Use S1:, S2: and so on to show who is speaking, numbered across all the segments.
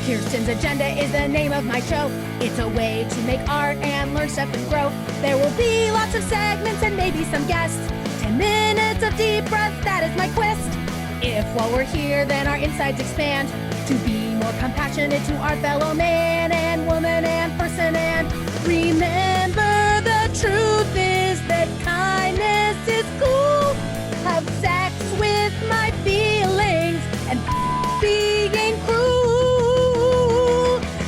S1: Kirsten's Agenda is the name of my show. It's a way to make art and learn stuff and grow. There will be lots of segments and maybe some guests. 10 minutes of deep breath, that is my quest. If while we're here, then our insides expand to be more compassionate to our fellow man and woman and person. And remember, the truth is that kindness is cool. Have sex with my feelings and being cruel.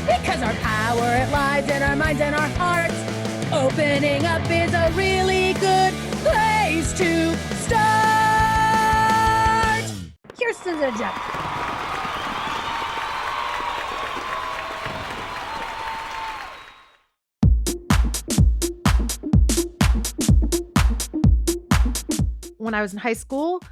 S1: Because our power, it lies in our minds and our hearts. Opening up is a really good place to start. Kirsten's Agenda. When I was in high school,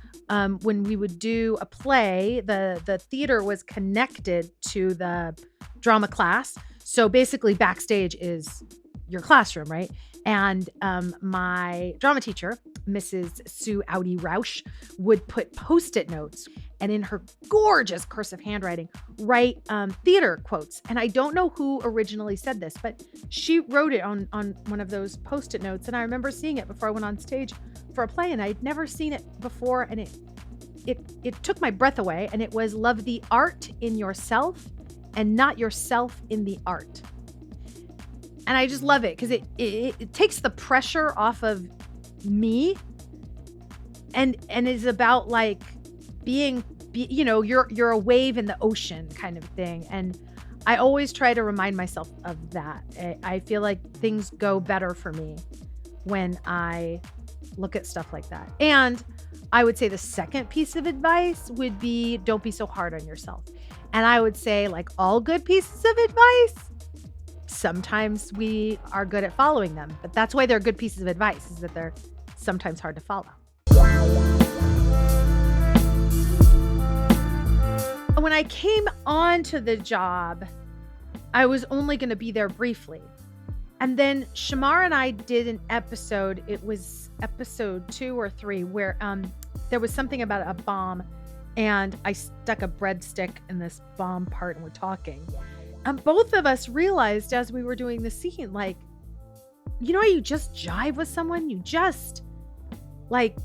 S1: when we would do a play, the theater was connected to the drama class. So basically backstage is your classroom, right? And my drama teacher, Mrs. Sue Audi Rausch, would put Post-it notes and in her gorgeous cursive handwriting, write theater quotes. And I don't know who originally said this, but she wrote it on one of those Post-it notes. And I remember seeing it before I went on stage for a play, and I'd never seen it before. And it took my breath away. And it was, love the art in yourself and not yourself in the art. And I just love it because it takes the pressure off of me and is about like being, you're a wave in the ocean kind of thing. And I always try to remind myself of that. I feel like things go better for me when I look at stuff like that. And I would say the second piece of advice would be, don't be so hard on yourself. And I would say, like all good pieces of advice, sometimes we are good at following them, but that's why they're good pieces of advice, is that they're sometimes hard to follow. When I came onto the job, I was only going to be there briefly. And then Shamar and I did an episode, it was episode 2 or 3, where there was something about a bomb, and I stuck a breadstick in this bomb part and we're talking. And both of us realized as we were doing the scene, like, how you just jive with someone? You just, like,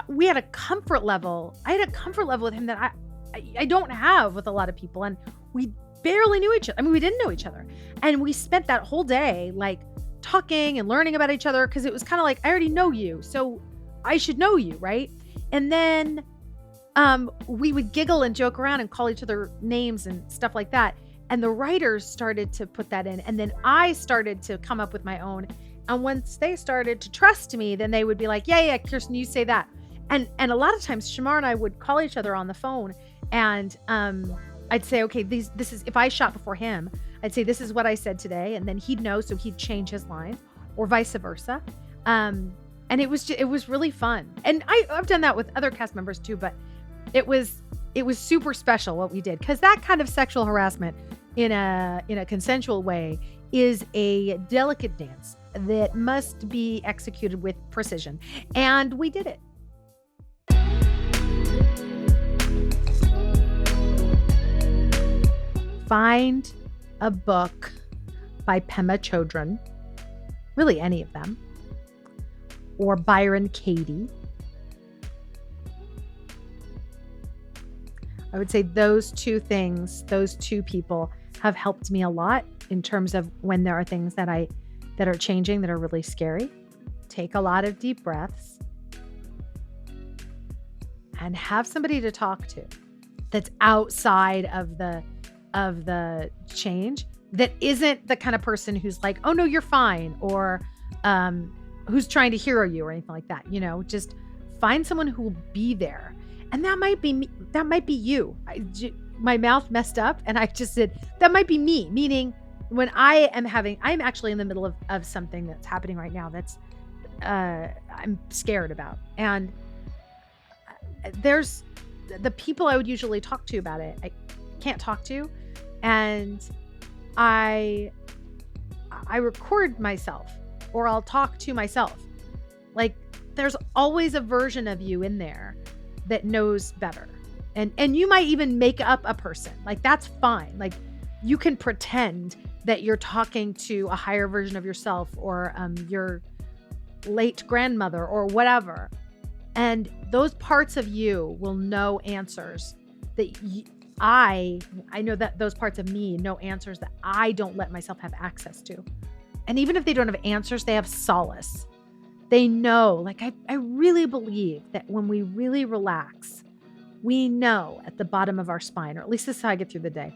S1: we had a comfort level. I had a comfort level with him that I don't have with a lot of people. And we barely knew each other. I mean, we didn't know each other. And we spent that whole day, like, talking and learning about each other, because it was kind of like, I already know you, so I should know you, right? And then we would giggle and joke around and call each other names and stuff like that. And the writers started to put that in. And then I started to come up with my own. And once they started to trust me, then they would be like, yeah, Kirsten, you say that. And a lot of times Shamar and I would call each other on the phone, and I'd say, okay, this is, if I shot before him, I'd say, this is what I said today. And then he'd know, so he'd change his line, or vice versa. And it was really fun. And I've done that with other cast members too, but it was super special what we did, because that kind of sexual harassment in a consensual way is a delicate dance that must be executed with precision. And we did it. Find a book by Pema Chodron, really any of them, or Byron Katie. I would say those two people have helped me a lot in terms of when there are things that are changing that are really scary. Take a lot of deep breaths and have somebody to talk to that's outside of the change, that isn't the kind of person who's like, oh no, you're fine, or who's trying to hero you or anything like that. Just find someone who will be there. And that might be me, that might be you. My mouth messed up and I just said, that might be me, meaning when I'm actually in the middle of something that's happening right now that's I'm scared about. And there's the people I would usually talk to about it, I can't talk to. And I record myself, or I'll talk to myself. Like, there's always a version of you in there that knows better. And you might even make up a person. Like, that's fine. Like, you can pretend that you're talking to a higher version of yourself or your late grandmother or whatever. And those parts of you will know answers that I know that those parts of me know answers that I don't let myself have access to. And even if they don't have answers, they have solace. They know, like I really believe that when we really relax, we know at the bottom of our spine, or at least this is how I get through the day,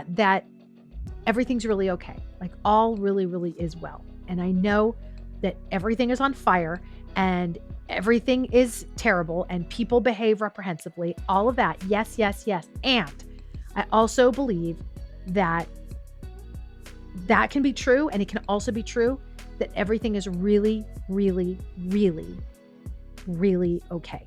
S1: that everything's really okay. Like all really, really is well. And I know that everything is on fire and everything is terrible and people behave reprehensibly, all of that. Yes, yes, yes. And I also believe that that can be true. And it can also be true that everything is really, really, really, really okay.